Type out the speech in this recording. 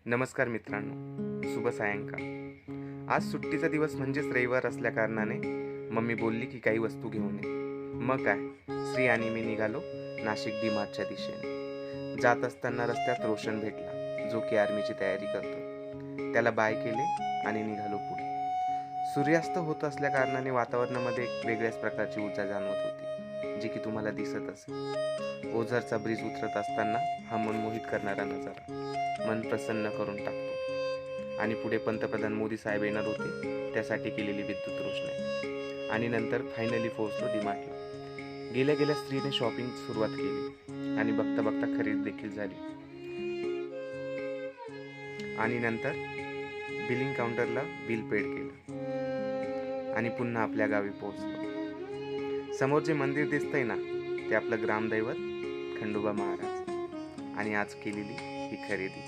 नमस्कार मित्रांनो, शुभ सायंकाळ. आज सुट्टीचा दिवस म्हणजेच रविवार असल्या कारणाने मम्मी बोलली की काही वस्तू घेऊन ये. मग काय, श्री आणि मी निघालो नाशिक डी-मार्टच्या दिशेने. जात असताना रस्त्यात रोशन भेटला, जो की आर्मीची तयारी करतो. त्याला बाय केले आणि निघालो पुढे. सूर्यास्त होत असल्या कारणाने वातावरणामध्ये एक वेगळ्याच प्रकारची ऊर्जा जाणवत होती, जी की तुम्हाला दिसत असेल. ओझरचा ब्रिज उतरत असताना हा मन मोहित करणारा नजारा मन प्रसन्न करून टाकतो. आणि पुढे पंतप्रधान मोदी साहेब येणार होते, त्यासाठी केलेली विद्युत रोषणाई. आणि नंतर फायनली पोहोचलो डीमार्टला. गेल्या गेल्या स्त्रीने शॉपिंग सुरुवात केली आणि बघता बघता खरेदी देखील झाली. आणि नंतर बिलिंग काउंटरला बिल पेड केलं आणि पुन्हा आपल्या गावी पोहोचलो. समोर जे मंदिर दिसतंय ना, ते आपलं ग्रामदैवत खंडोबा महाराज. आणि आज केलेली ही खरेदी.